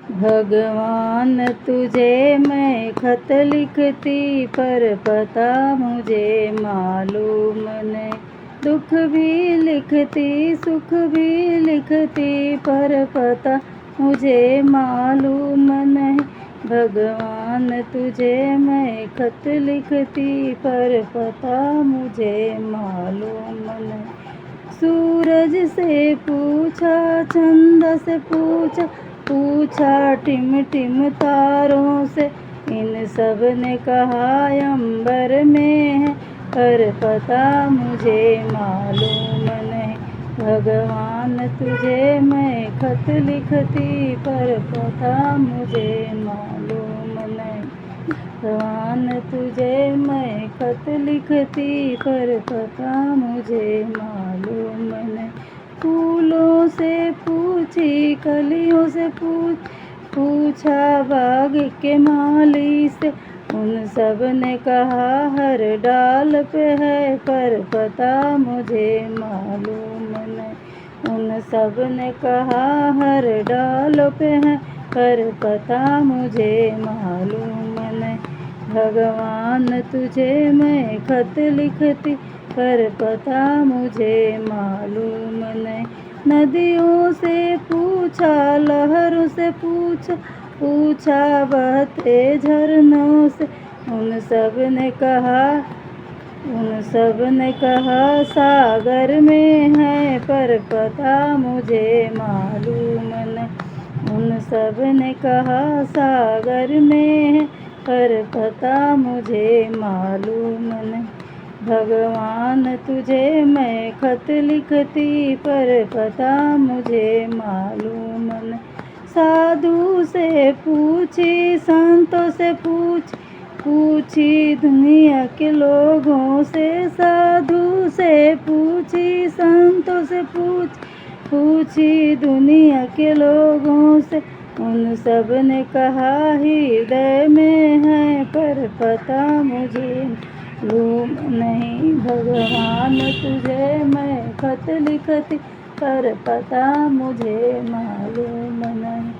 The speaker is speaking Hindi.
भगवान तुझे मैं खत लिखती, पर पता मुझे मालूम नहीं। दुख भी लिखती सुख भी लिखती, पर पता मुझे मालूम नहीं। भगवान तुझे मैं खत लिखती, पर पता मुझे मालूम नहीं। सूरज से पूछा, चंदा से पूछा, पूछा टिम टिम तारों से, इन सब ने कहा अंबर में है, पर पता मुझे मालूम नहीं। भगवान तुझे मैं खत लिखती, पर पता मुझे मालूम नहीं। भगवान तुझे मैं खत लिखती, पर पता मुझे मालूम नहीं। फूलों से पूछी, कलियों से पूछा बाग के माली से, उन सब ने कहा हर डाल पे है, पर पता मुझे मालूम नहीं। उन सब ने कहा हर डाल पे है, पर पता मुझे मालूम नहीं। भगवान तुझे मैं खत लिखती, पर पता मुझे मालूम नहीं। नदियों से पूछा, लहरों से पूछा बहते झरनों से, उन सब ने कहा सागर में है, पर पता मुझे मालूम नहीं। उन सब ने कहा सागर में है, पर पता मुझे मालूम नहीं। भगवान तुझे मैं खत लिखती, पर पता मुझे मालूम नहीं। साधु से पूछी, संतों से पूछी दुनिया के लोगों से, साधु से पूछी, संतों से पूछी दुनिया के लोगों से, उन सब ने कहा हृदय में है, पर पता मुझे मालूम नहीं। भगवान तुझे मैं खत लिखती, पर पता मुझे मालूम नहीं।